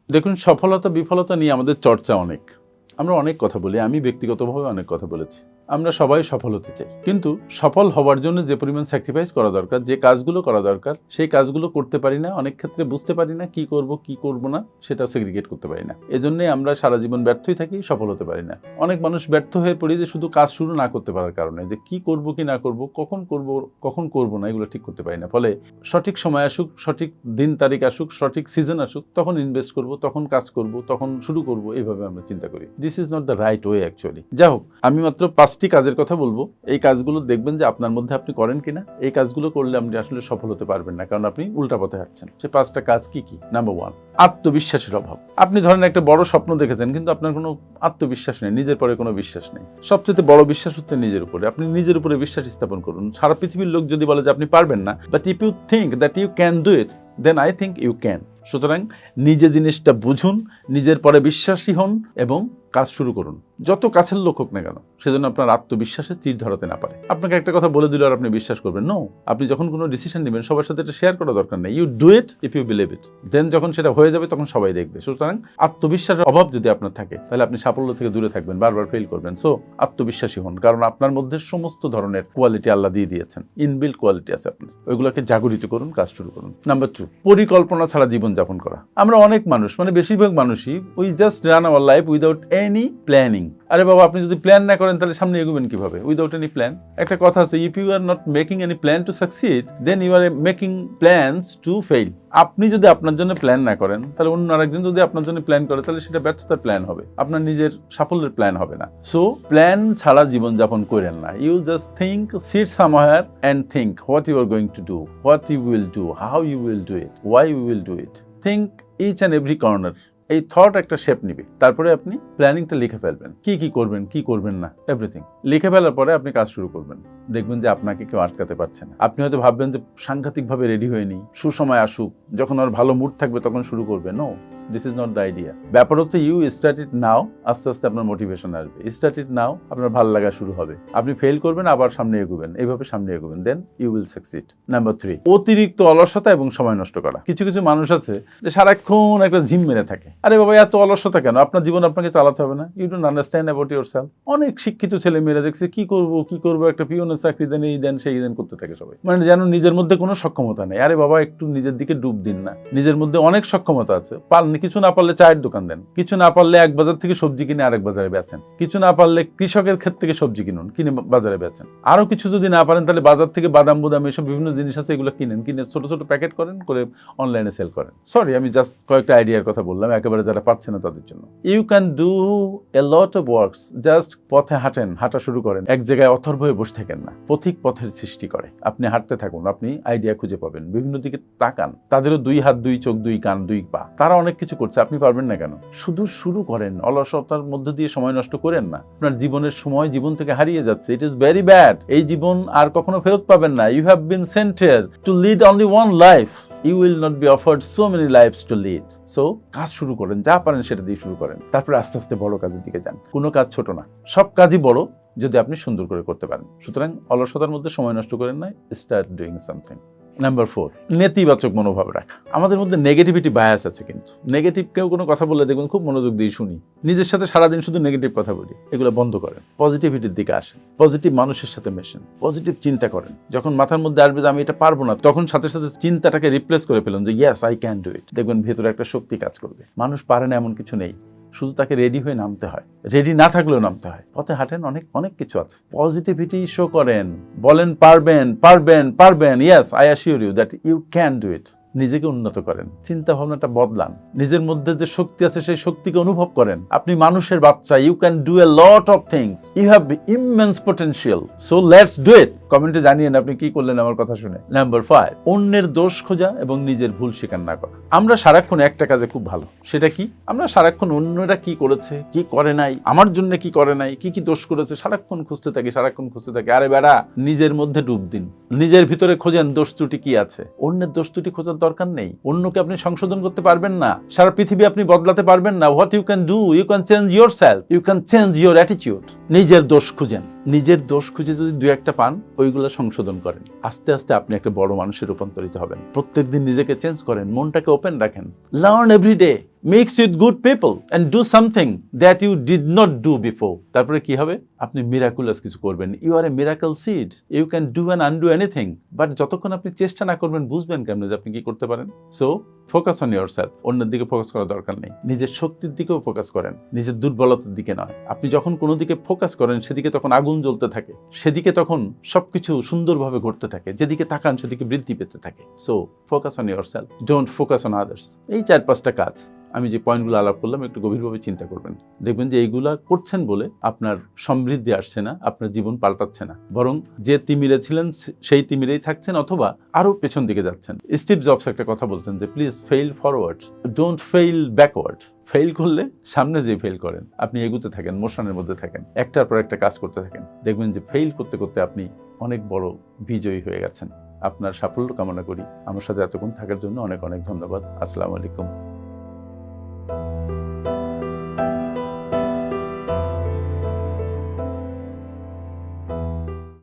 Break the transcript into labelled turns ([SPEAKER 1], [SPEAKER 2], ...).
[SPEAKER 1] দেখুন, সফলতা বিফলতা নিয়ে আমাদের চর্চা অনেক, আমরা অনেক কথা বলি, আমি ব্যক্তিগতভাবে অনেক কথা বলেছি। আমরা সবাই সফল হতে চাই, কিন্তু সফল হওয়ার জন্য যে পরিমাণ স্যাক্রিফাইস করা দরকার, যে কাজগুলো করা দরকার, সেই কাজগুলো করতে পারি না। অনেক ক্ষেত্রে বুঝতে পারি না কি করব কি করব না, সেটা সেগ্রিগেট করতে পারি না। এজন্যই আমরা সারা জীবন ব্যর্থই থাকি, সফল হতে পারি না। অনেক মানুষ ব্যর্থ হয়ে পড়ি যে শুধু কাজ শুরু না করতে পারার কারণে, যে কি করব কি না করব, কখন করব না, এগুলো ঠিক করতে পারি না। ফলে সঠিক সময় আসুক, সঠিক দিন তারিখ আসুক, সঠিক সিজন আসুক, তখন ইনভেস্ট করব, তখন কাজ করব, তখন শুরু করব, এইভাবে আমরা চিন্তা করি। This is not the right way actually. যাই হোক, আমি মাত্র 5টি কাজের কথা বলবো। এই কাজগুলো দেখবেন যে আপনার মধ্যে আপনি করেন কিনা। এই কাজগুলো করলে আপনি আসলে সফল হতে পারবেন না, কারণ আপনি উল্টা পথে হাঁটছেন। সে 5টা কাজ কি কি? নাম্বার 1, আত্মবিশ্বাসের অভাব। আপনি ধরেন একটা বড় স্বপ্ন দেখেছেন, কিন্তু আপনার কোনো আত্মবিশ্বাস নেই, নিজের পরে কোনো বিশ্বাস নেই। সবচেয়ে বড় বিশ্বাস হচ্ছে নিজের উপরে। আপনি নিজের উপরে বিশ্বাস স্থাপন করুন। সারা পৃথিবীর লোক যদি বলে যে আপনি পারবেন না, but if you think that you can do it, then I think you can. সুতরাং নিজে জিনিসটা বুঝুন, নিজের পরে বিশ্বাসী হন এবং কাজ শুরু করুন। যত কাছের লোক হোক না কেন, সেজন্য আপনার আত্মবিশ্বাসের চির ধরাতে না পারে। আপনাকে একটা কথা বলে দিল আর আপনি বিশ্বাস করবেন? নো। আপনি যখন কোনো ডিসিশন নেবেন, সবার সাথে এটা শেয়ার করা দরকার নেই। You do it if you believe it, then যখন সেটা হয়ে যাবে তখন সবাই দেখবে। সুতরাং আত্মবিশ্বাসের অভাব যদি আপনার থাকে, তাহলে আপনি সাফল্য থেকে দূরে থাকবেন, বারবার ফেল করবেন। সো আত্মবিশ্বাসী হন, কারণ আপনার মধ্যে সমস্ত ধরনের কোয়ালিটি আল্লাহ দিয়ে দিয়েছেন। ইনবিল্ট কোয়ালিটি আছে আপনার, ওইগুলোকে জাগরিত করুন, কাজ শুরু করুন। নাম্বার 2, পরিকল্পনা ছাড়া জীবনযাপন করা। আমরা অনেক মানুষ, মানে বেশিরভাগ মানুষই, we just run our life without any planning. আরে বাবা, আপনি যদি প্ল্যান না করেন তাহলে সামনে এগোবেন কিভাবে? Without any plan. একটা কথা আছে, if you are not making any plan to succeed, then you are making plans to fail. আপনি যদি আপনার জন্য প্ল্যান না করেন, তাহলে অন্য আরেকজন যদি আপনার জন্য প্ল্যান করে, তাহলে সেটা ব্যর্থতার প্ল্যান হবে, আপনার নিজের সাফল্যের প্ল্যান হবে না। সো প্ল্যান ছাড়া জীবনযাপন করেন না। You just think, sit somewhere and think what you are going to do, what you will do, how you will do it, why you will do it. Think each and every corner. এই thought একটা shape নিবে, তারপরে আপনি প্ল্যানিংটা লিখে ফেলবেন, কি কি করবেন কি করবেন না, এভরিথিং লিখে ফেলার পরে আপনি কাজ শুরু করবেন। দেখবেন যে আপনাকে কেউ আটকাতে পারছে না। আপনি হয়তো ভাববেন যে সাংঘাতিকভাবে রেডি হয়ে নিই, সুসময় আসুক, যখন আর ভালো মুড থাকবে তখন শুরু করবে। No, this is not the idea. ব্যাপার হচ্ছে ইউ স্টার্ট ইট নাও। আস্তে আস্তে আপনার মোটিভেশন আসবে। স্টার্ট ইট নাও, আপনার ভালো লাগা শুরু হবে। আপনি ফেল করবেন, আবার সামনে এগোবেন, এইভাবে সামনে এগোবেন, then you will succeed. Number 3, অতিরিক্ত অলসতা এবং সময় নষ্ট করা। কিছু কিছু মানুষ আছে যে সারাক্ষণ একটা জিম মেরে থাকে। আরে বাবা, এত অলসতা কেন? আপনার জীবন আপনাকে চালাতে হবে না? You don't understand about yourself. অনেক শিক্ষিত ছেলে মেয়েরা দেখছে কি করবো, একটা পিওনের চাকরি দেন, এই দেন সেই দেন করতে থাকে সবাই, মানে যেন নিজের মধ্যে কোনো সক্ষমতা নেই। আরে বাবা, একটু নিজের দিকে ডুব দিন না। নিজের মধ্যে অনেক সক্ষমতা আছে। পারলে, কিছু না পারলে চায়ের দোকান দেন, কিছু না পারলে এক বাজার থেকে সবজি কিনে আরেক বাজারে বেচেন, কিছু না পারলে কৃষকের ক্ষেত থেকে সবজি কিনুন, কিনে বাজারে বেচেন। আরো কিছু যদি না পারেন, তাহলে বাজার থেকে বাদাম বুদাম এসব বিভিন্ন জিনিস আছে, এগুলো কিনে ছোট ছোট প্যাকেট করেন, করে অনলাইনে সেল করেন। সরি, আমি জাস্ট কয়েকটা আইডিয়ার কথা বললাম, একেবারে যারা পাচ্ছে না তাদের জন্য। You can do a lot of works. Just পথে হাঁটা শুরু করেন, এক জায়গায় অথর্ব হয়ে বসে থাকেন না। পথিক পথের সৃষ্টি করে। আপনি হাঁটতে থাকুন, আপনি আইডিয়া খুঁজে পাবেন। বিভিন্ন দিকে তাকান, তাদেরও 2 হাত 2 চোখ 2 কান 2 পা, তারা অনেক কিছু করছে, আপনি পারবেন না কেন? শুধু শুরু করেন, অলসতার মধ্যে দিয়ে সময় নষ্ট করেন না। আপনার জীবনের সময় জীবন থেকে হারিয়ে যাচ্ছে। It is very bad. এই জীবন আর কখনো ফেরত পাবেন না। You have been sent here to lead only one life. You will not be offered so many lives to lead. So কাজ শুরু করেন, যা পারেন সেটা দিয়ে শুরু করেন, তারপরে আস্তে আস্তে বড় কাজের দিকে যান। কোনো কাজ ছোট না, সব কাজই বড় যদি আপনি সুন্দর করে করতে পারেন। সুতরাং অলসতার মধ্যে সময় নষ্ট করেন না, স্টার্ট ডুইং সামথিং। নাম্বার 4, নেতিবাচক মনোভাব রাখা। আমাদের মধ্যে নেগেটিভিটি বায়াস আছে, কিন্তু নেগেটিভ কেউ কোনো কথা বললে দেখবেন খুব মনোযোগ দিয়ে শুনি, নিজের সাথে সারাদিন শুধু নেগেটিভ কথা বলি। এগুলো বন্ধ করেন, পজিটিভিটির দিকে আসেন, পজিটিভ মানুষের সাথে মেশেন, পজিটিভ চিন্তা করেন। যখন মাথার মধ্যে আসবে যে আমি এটা পারবো না, তখন সাথে সাথে চিন্তাটাকে রিপ্লেস করে ফেলুন যে ইয়েস আই ক্যান ডু ইট। দেখবেন ভেতরে একটা শক্তি কাজ করবে। মানুষ পারে না এমন কিছু নেই, শুধু তাকে রেডি হয়ে নামতে হয়। রেডি না থাকলেও নামতে হয়। পথে হাঁটেন, অনেক কিছু আছে। পজিটিভিটি শো করেন, বলেন পারবেন। Yes, I assure you that you can do it. নিজেকে উন্নত করেন, চিন্তা ভাবনাটা বদলান, নিজের মধ্যে যে শক্তি আছে সেই শক্তিকে অনুভব করেন। আপনি মানুষের বাচ্চা, you can do a lot of things, you have immense potential, so let's do it. কমেন্টে জানিয়েন আপনি কি করলেন আমার কথা শুনে। নাম্বার 5, অন্যের দোষ খোঁজা এবং নিজের ভুল স্বীকার না করা। আমরা সারাক্ষণ একটা কাজে খুব ভালো, সেটা কি? আমরা সারাক্ষণ অন্যরা কি করেছে, কি করে নাই, আমার জন্য কি করে নাই, কি দোষ করেছে, সারাক্ষণ খুঁজতে থাকি। আরে বেড়া, নিজের মধ্যে ডুব দিন, নিজের ভিতরে খোঁজেন দোষ ত্রুটি কি আছে। অন্যের দোষ ত্রুটি খোঁজার দরকার নেই। অন্যকে আপনি সংশোধন করতে পারবেন না, সারা পৃথিবী আপনি বদলাতে পারবেন না। What you can do, you can change yourself, you can change your attitude. নিজের দোষ খুঁজেন, নিজের দোষ খুঁজে যদি 2-1টা পান, ওইগুলো সংশোধন করেন। আস্তে আস্তে আপনি একটা বড় মানুষে রূপান্তরিত হবেন। প্রত্যেকদিন নিজেকে চেঞ্জ করেন, মনটাকে ওপেন রাখেন, learn every day. Mix with good people and do something that you did not do before. তারপরে কি হবে? আপনি মিরাকুলাস কিছু করবেন। You are a miracle seed, you can do and undo anything. But যতক্ষণ আপনি চেষ্টা না করবেন বুঝবেন কেমন যে আপনি কি করতে পারেন। So focus on your self. অন্যের দিকে ফোকাস করার দরকার নেই। নিজের শক্তির দিকেও ফোকাস করেন, নিজের দুর্বলতার দিকে নয়। আপনি যখন কোনো দিকে ফোকাস করেন সেদিকে তখন আগুন জ্বলতে থাকে, সেদিকে তখন সবকিছু সুন্দরভাবে ঘটতে থাকে, যেদিকে তাকান সেদিকে বৃদ্ধি পেতে থাকে। So focus on your self, don't focus on others. এই 4-5টা কাজ আমি যে পয়েন্টগুলো আলাপ করলাম একটু গভীরভাবে চিন্তা করবেন। দেখবেন যে এইগুলা করছেন বলে আপনার সমৃদ্ধি আসছে না, আপনার জীবন পাল্টাচ্ছে না, বরং যে তিমিরে ছিলেন সেই তিমিরেই থাকছেন অথবা আরো পেছন দিকে যাচ্ছেন। স্টিভ জবস একটা কথা বলতেন যে please fail forward, don't fail backward. Fail করলে সামনে যে ফেইল করেন, আপনি এগুতে থাকেন, মোশনের মধ্যে থাকেন, একটার পর একটা কাজ করতে থাকেন। দেখবেন যে ফেইল করতে করতে আপনি অনেক বড় বিজয়ী হয়ে গেছেন। আপনার সাফল্য কামনা করি। আমার সাথে এতক্ষণ থাকার জন্য অনেক অনেক ধন্যবাদ। আসসালামু আলাইকুম।